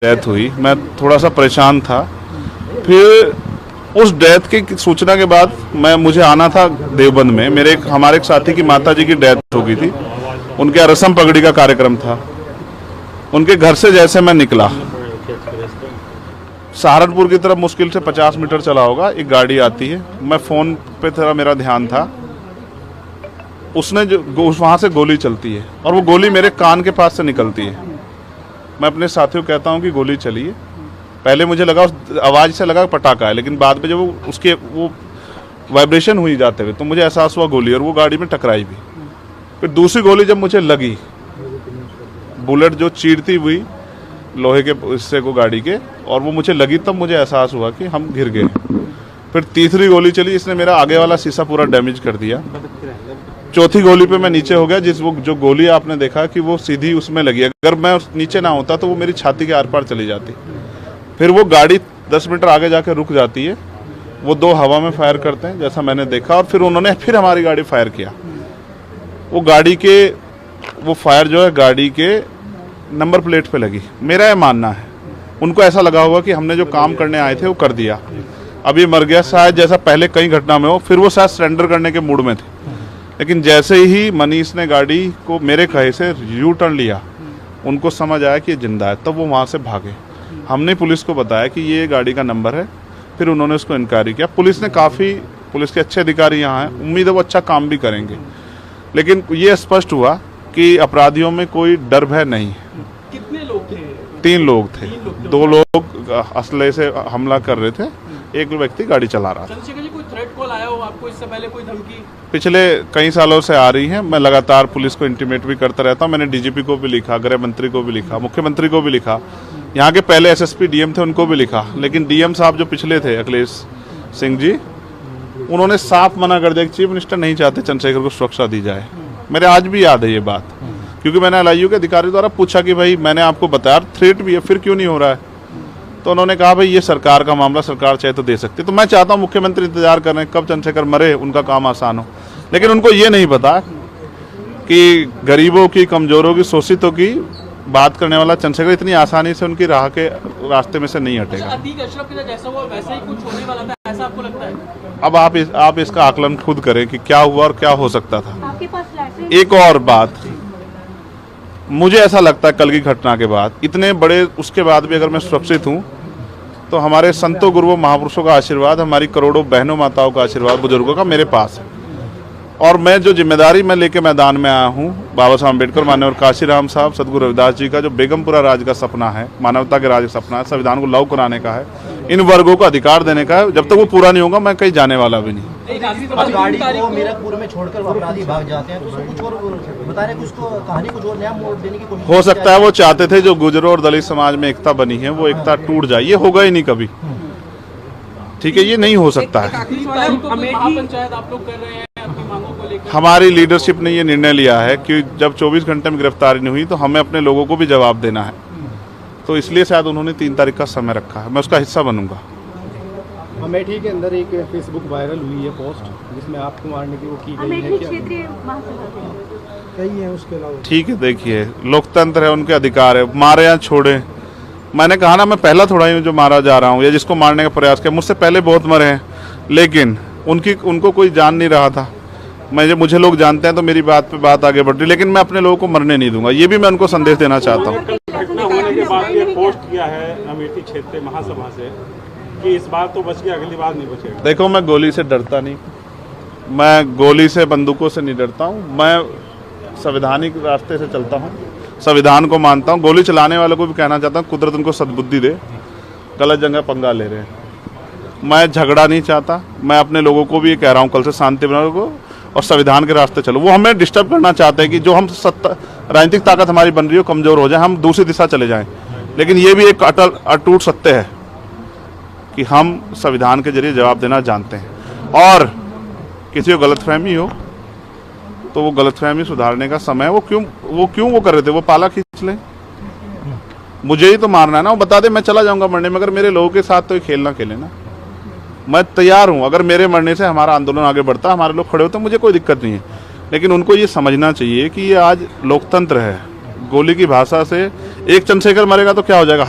Death हुई, मैं थोड़ा सा परेशान था। फिर उस डेथ की सूचना के बाद मुझे आना था देवबंद में। हमारे एक साथी की माता जी की डेथ हो गई थी, उनके यहाँ रस्म पगड़ी का कार्यक्रम था। उनके घर से जैसे मैं निकला, सहारनपुर की तरफ मुश्किल से 50 मीटर चला होगा, एक गाड़ी आती है। मैं फ़ोन पे थोड़ा मेरा ध्यान था, उसने जो वहाँ से गोली चलती है और वो गोली मेरे कान के पास से निकलती है। मैं अपने साथियों को कहता हूँ कि गोली चली है। पहले मुझे लगा उस आवाज़ से लगा पटाखा है, लेकिन बाद में जब वो वाइब्रेशन हुई जाते हुए तो मुझे एहसास हुआ गोली, और वो गाड़ी में टकराई भी। फिर दूसरी गोली जब मुझे लगी, बुलेट जो चीरती हुई लोहे के हिस्से को गाड़ी के, और वो मुझे लगी, तब मुझे एहसास हुआ कि हम गिर गए। फिर तीसरी गोली चली, इसने मेरा आगे वाला शीशा पूरा डैमेज कर दिया। चौथी गोली पे मैं नीचे हो गया, जो गोली आपने देखा कि वो सीधी उसमें लगी। अगर मैं नीचे ना होता तो वो मेरी छाती के आर पार चली जाती। फिर वो गाड़ी 10 मीटर आगे जाकर रुक जाती है। वो दो हवा में फायर करते हैं जैसा मैंने देखा, और फिर उन्होंने फिर हमारी गाड़ी फायर किया। वो फायर जो है गाड़ी के नंबर प्लेट पे लगी। मेरा यह मानना है, उनको ऐसा लगा होगा कि हमने जो काम करने आए थे वो कर दिया, अब ये मर गया शायद, जैसा पहले कई घटना में हो। फिर वो शायद सरेंडर करने के मूड में थे, लेकिन जैसे ही मनीष ने गाड़ी को मेरे कहे से यू टर्न लिया, उनको समझ आया कि ये जिंदा है, तब वो वहाँ से भागे। हमने पुलिस को बताया कि ये गाड़ी का नंबर है, फिर उन्होंने उसको इंक्वायरी किया। पुलिस के अच्छे अधिकारी यहाँ हैं, उम्मीद है वो अच्छा काम भी करेंगे। लेकिन ये स्पष्ट हुआ कि अपराधियों में कोई डर भय नहीं है। कितने लोग थे? 3 लोग थे। 2 लोग असले से हमला कर रहे थे, एक व्यक्ति गाड़ी चला रहा था। चंद्रशेखर जी, कोई थ्रेट कॉल आया हो आपको इससे पहले, कोई धमकी? पिछले कई सालों से आ रही है। मैं लगातार पुलिस को इंटीमेट भी करता रहता हूँ। मैंने डीजीपी को भी लिखा, गृह मंत्री को भी लिखा, मुख्यमंत्री को भी लिखा, यहाँ के पहले एसएसपी डीएम थे उनको भी लिखा। लेकिन डीएम साहब जो पिछले थे, अखिलेश सिंह जी, उन्होंने साफ मना कर दिया कि चीफ मिनिस्टर नहीं चाहते चंद्रशेखर को सुरक्षा दी जाए। मेरे आज भी याद है ये बात, क्योंकि मैंने एलआईयू के अधिकारी द्वारा पूछा कि भाई मैंने आपको बताया थ्रेट भी है, फिर क्यों नहीं हो रहा है? तो उन्होंने कहा भाई ये सरकार का मामला, सरकार चाहे तो दे सकती है। तो मैं चाहता हूँ मुख्यमंत्री इंतजार कर रहे हैं कब चंद्रशेखर मरे, उनका काम आसान हो। लेकिन उनको ये नहीं पता कि गरीबों की, कमजोरों की, शोषितों की बात करने वाला चंद्रशेखर इतनी आसानी से उनकी राह के रास्ते में से नहीं हटेगा। अतीक अशरफ के साथ जैसा हुआ वैसा ही कुछ होने वाला था, ऐसा आपको लगता है? अब आप इसका आकलन खुद करें कि क्या हुआ और क्या हो सकता था। आपके पास एक और बात, मुझे ऐसा लगता है कल की घटना के बाद, इतने बड़े उसके बाद भी अगर मैं सुरक्षित हूँ तो हमारे संतों, गुरुओं, महापुरुषों का आशीर्वाद, हमारी करोड़ों बहनों माताओं का आशीर्वाद, बुजुर्गों का मेरे पास है। और मैं जो जिम्मेदारी मैं लेके मैदान में आया हूँ, बाबा साहब अम्बेडकर, माननीय काशीराम साहब, सदगुरु रविदास जी का जो बेगमपुरा राज का सपना है, मानवता के राज का सपना है, संविधान को लागू कराने का है, इन वर्गों को अधिकार देने का है, जब तक वो पूरा नहीं होगा मैं कहीं जाने वाला भी नहीं। गाड़ी को मीरकपुर में छोड़कर अपराधी भाग जाते हैं, तो उसको कुछ और बता रहे, कुछ कहानी कुछ और नया मोड़ देने की कोशिश हो सकता है वो चाहते थे जो गुजरों और दलित समाज में एकता बनी है वो एकता टूट जाए। ये होगा ही नहीं कभी, ठीक है, ये नहीं हो सकता है। पंचायत आप लोग कर रहे हैं अपनी मांगों को लेकर? हमारी लीडरशिप ने ये निर्णय लिया है कि जब 24 घंटे में गिरफ्तारी नहीं हुई तो हमें अपने लोगों को भी जवाब देना है, तो इसलिए शायद उन्होंने 3 तारीख का समय रखा है। मैं उसका हिस्सा बनूंगा। अमेठी के अंदर एक फेसबुक वायरल हुई है पोस्ट, जिसमें आपको मारने की वो की गई है, क्षेत्रीय महासभा कई है उसके अलावा। ठीक है, देखिए लोकतंत्र है, उनके अधिकार है, मारे या छोड़े। मैंने कहा ना, मैं पहला थोड़ा ही जो मारा जा रहा हूँ या जिसको मारने का प्रयास किया, मुझसे पहले बहुत मरे हैं, लेकिन उनको कोई जान नहीं रहा था। मुझे लोग जानते हैं तो मेरी बात पे बात आगे बढ़ रही, लेकिन मैं अपने लोगों को मरने नहीं दूंगा। ये भी मैं उनको संदेश देना चाहता हूँ। घटना होने के बाद ये पोस्ट किया है अमेठी क्षेत्रीय महासभा से कि इस बार तो बच गया, अगली बार नहीं बचेगा। देखो, मैं गोली से डरता नहीं, मैं गोली से, बंदूकों से नहीं डरता हूँ। मैं संवैधानिक रास्ते से चलता हूँ, संविधान को मानता हूँ। गोली चलाने वालों को भी कहना चाहता हूँ कुदरत उनको सद्बुद्धि दे, गलत जगह पंगा ले रहे हैं। मैं झगड़ा नहीं चाहता, मैं अपने लोगों को भी ये कह रहा हूँ कल से शांति बनाओ और संविधान के रास्ते चलो। वो हमें डिस्टर्ब करना चाहते हैं कि जो हम राजनीतिक ताकत हमारी बन रही हो कमजोर हो जाए, हम दूसरी दिशा चले जाएं। लेकिन ये भी एक अटूट सत्य है कि हम संविधान के जरिए जवाब देना जानते हैं, और किसी को गलतफहमी हो तो वो गलतफहमी सुधारने का समय है। वो क्यों कर रहे थे? वो पाला खींच लें, मुझे ही तो मारना है ना, वो बता दे मैं चला जाऊंगा मरने में, अगर मेरे लोगों के साथ तो ये खेल ना खेले ना। मैं तैयार हूं, अगर मेरे मरने से हमारा आंदोलन आगे बढ़ता, हमारे लोग खड़े होते, मुझे कोई दिक्कत नहीं है। लेकिन उनको ये समझना चाहिए कि ये आज लोकतंत्र है। गोली की भाषा से एक चंद्रशेखर मरेगा तो क्या हो जाएगा,